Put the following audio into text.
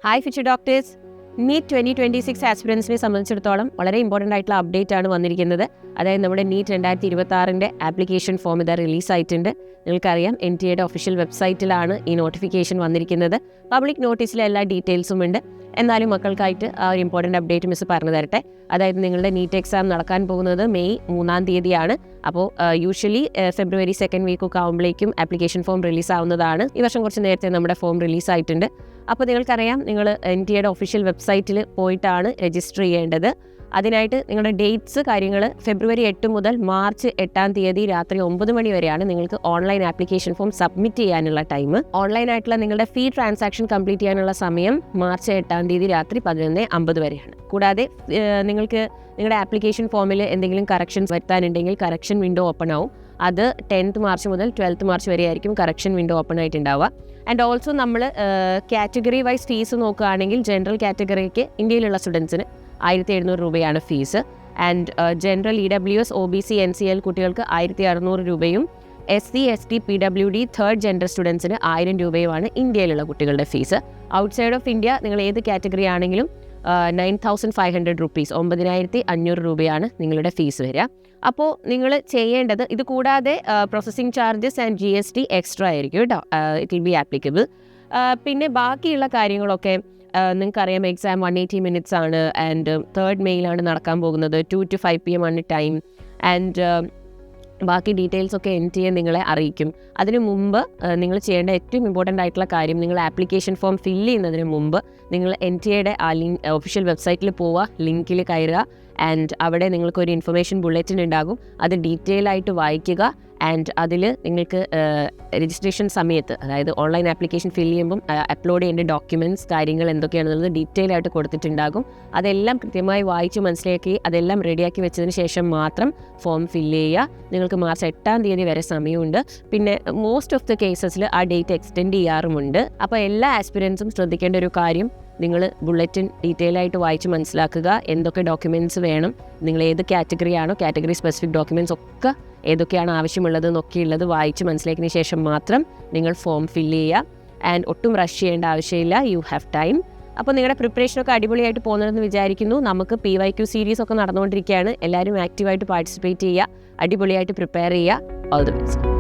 Hi future doctors. NEET 2026 ആസ്പിറൻസിനെ സംബന്ധിച്ചിടത്തോളം വളരെ important ആയിട്ടുള്ള അപ്ഡേറ്റ് ആണ് വന്നിരിക്കുന്നത്. അതായത് നമ്മുടെ നീറ്റ് 2026 ആപ്ലിക്കേഷൻ ഫോം ഇതാ റിലീസായിട്ടുണ്ട്. നിങ്ങൾക്കറിയാം NTA ഒഫീഷ്യൽ വെബ്സൈറ്റിലാണ് ഈ നോട്ടിഫിക്കേഷൻ വന്നിരിക്കുന്നത്. പബ്ലിക് നോട്ടീസിലെ എല്ലാ ഡീറ്റെയിൽസും ഉണ്ട്. എന്നാലും മക്കൾക്കായിട്ട് ആ ഒരു ഇമ്പോർട്ടൻ്റ് അപ്ഡേറ്റ് മിസ് പറഞ്ഞു തരട്ടെ. അതായത് നിങ്ങളുടെ നീറ്റ് എക്സാം നടക്കാൻ പോകുന്നത് മെയ് 3 അപ്പോൾ യൂഷ്വലി ഫെബ്രുവരി 2nd വീക്കൊക്കെ ആകുമ്പോഴേക്കും ആപ്ലിക്കേഷൻ ഫോം റിലീസാവുന്നതാണ്. ഈ വർഷം കുറച്ച് നേരത്തെ നമ്മുടെ ഫോം റിലീസായിട്ടുണ്ട്. അപ്പോൾ നിങ്ങൾക്കറിയാം, നിങ്ങൾ NTA ഒഫീഷ്യൽ വെബ്സൈറ്റിൽ പോയിട്ടാണ് രജിസ്റ്റർ ചെയ്യേണ്ടത്. അതിനായിട്ട് നിങ്ങളുടെ ഡേറ്റ്സ് കാര്യങ്ങൾ ഫെബ്രുവരി 8 മുതൽ മാർച്ച് 8 രാത്രി 9 മണി വരെയാണ് നിങ്ങൾക്ക് ഓൺലൈൻ ആപ്ലിക്കേഷൻ ഫോം സബ്മിറ്റ് ചെയ്യാനുള്ള ടൈം. ഓൺലൈനായിട്ടുള്ള നിങ്ങളുടെ ഫീ ട്രാൻസാക്ഷൻ കംപ്ലീറ്റ് ചെയ്യാനുള്ള സമയം മാർച്ച് 8 രാത്രി 11:50 വരെയാണ്. കൂടാതെ നിങ്ങൾക്ക് നിങ്ങളുടെ ആപ്ലിക്കേഷൻ ഫോമിൽ എന്തെങ്കിലും കറക്ഷൻസ് വരുത്താനുണ്ടെങ്കിൽ കറക്ഷൻ വിൻഡോ ഓപ്പൺ ആവും. അത് 10th മാർച്ച് മുതൽ 12th മാർച്ച് വരെ ആയിരിക്കും കറക്ഷൻ വിൻഡോ ഓപ്പൺ ആയിട്ടുണ്ടാവുക. ആൻഡ് ഓൾസോ നമ്മൾ കാറ്റഗറി വൈസ് ഫീസ് നോക്കുകയാണെങ്കിൽ ജനറൽ കാറ്റഗറിക്ക് ഇന്ത്യയിലുള്ള സ്റ്റുഡൻസിന് 1700 രൂപയാണ് fees. And general EWS OBC NCL കുട്ടികൾക്ക് 1600 രൂപയും SC ST PWD third gender സ്റ്റുഡൻസിന് 1000 രൂപയുമാണ് ഇന്ത്യയിലുള്ള കുട്ടികളുടെ ഫീസ്. ഔട്ട്സൈഡ് ഓഫ് ഇന്ത്യ നിങ്ങൾ ഏത് കാറ്റഗറി ആണെങ്കിലും 9500 റുപ്പീസ് 9500 രൂപയാണ് നിങ്ങളുടെ ഫീസ് വരിക. അപ്പോൾ നിങ്ങൾ ചെയ്യേണ്ടത്, ഇത് കൂടാതെ processing charges and GST extra ആയിരിക്കും കേട്ടോ. It will be applicable. പിന്നെ ബാക്കിയുള്ള കാര്യങ്ങളൊക്കെ നിങ്ങൾക്കറിയാം, എക്സാം 180 minutes ആണ്. ആൻഡ് 3rd മെയിലാണ് നടക്കാൻ പോകുന്നത്. 2 to 5 PM ആണ് ടൈം. ആൻഡ് ബാക്കി ഡീറ്റെയിൽസ് ഒക്കെ NTA നിങ്ങളെ അറിയിക്കും. അതിനു മുമ്പ് നിങ്ങൾ ചെയ്യേണ്ട ഏറ്റവും ഇമ്പോർട്ടൻ്റ് ആയിട്ടുള്ള കാര്യം, നിങ്ങൾ ആപ്ലിക്കേഷൻ ഫോം ഫില്ല് ചെയ്യുന്നതിന് മുമ്പ് നിങ്ങൾ NTA ആ ലിങ്ക് ഒഫീഷ്യൽ വെബ്സൈറ്റിൽ പോവുക, ലിങ്കിൽ കയറുക. ആൻഡ് അവിടെ നിങ്ങൾക്കൊരു ഇൻഫർമേഷൻ ബുള്ളറ്റിൻ ഉണ്ടാകും. അത് ഡീറ്റെയിൽ ആയിട്ട് വായിക്കുക. ആൻഡ് അതിൽ നിങ്ങൾക്ക് രജിസ്ട്രേഷൻ സമയത്ത്, അതായത് ഓൺലൈൻ ആപ്ലിക്കേഷൻ ഫില്ല് ചെയ്യുമ്പം അപ്ലോഡ് ചെയ്യേണ്ട ഡോക്യുമെൻറ്റ്സ് കാര്യങ്ങൾ എന്തൊക്കെയാണെന്നുള്ളത് ഡീറ്റെയിൽ ആയിട്ട് കൊടുത്തിട്ടുണ്ടാകും. അതെല്ലാം കൃത്യമായി വായിച്ച് മനസ്സിലാക്കി അതെല്ലാം റെഡിയാക്കി വെച്ചതിന് ശേഷം മാത്രം ഫോം ഫില്ല് ചെയ്യുക. നിങ്ങൾക്ക് മാർച്ച് 8 വരെ സമയമുണ്ട്. പിന്നെ മോസ്റ്റ് ഓഫ് ദ കേസസിൽ ആ ഡേറ്റ് എക്സ്റ്റെൻഡ് ചെയ്യാറുമുണ്ട്. അപ്പോൾ എല്ലാ ആസ്പിരൻസും ശ്രദ്ധിക്കേണ്ട ഒരു കാര്യം, നിങ്ങൾ ബുള്ളറ്റിൻ ഡീറ്റെയിൽ ആയിട്ട് വായിച്ച് മനസ്സിലാക്കുക. എന്തൊക്കെ ഡോക്യുമെൻറ്റ്സ് വേണം, നിങ്ങൾ ഏത് കാറ്റഗറി ആണോ കാറ്റഗറി സ്പെസിഫിക് ഡോക്യുമെൻറ്റ്സ് ഒക്കെ ഏതൊക്കെയാണ് ആവശ്യമുള്ളത് എന്നൊക്കെയുള്ളത് വായിച്ച് മനസ്സിലാക്കിയതിന് ശേഷം മാത്രം നിങ്ങൾ ഫോം ഫില്ല് ചെയ്യുക. ആൻഡ് ഒട്ടും റഷ് ചെയ്യേണ്ട ആവശ്യമില്ല. You have time. അപ്പോൾ നിങ്ങളുടെ പ്രിപ്പറേഷനൊക്കെ അടിപൊളിയായിട്ട് പോകുന്നതെന്ന് വിചാരിക്കുന്നു. നമുക്ക് PYQ സീരീസ് ഒക്കെ നടന്നുകൊണ്ടിരിക്കുകയാണ്. എല്ലാവരും ആക്റ്റീവായിട്ട് പാർട്ടിസിപ്പേറ്റ് ചെയ്യുക, അടിപൊളിയായിട്ട് പ്രിപ്പയർ ചെയ്യുക. All the best.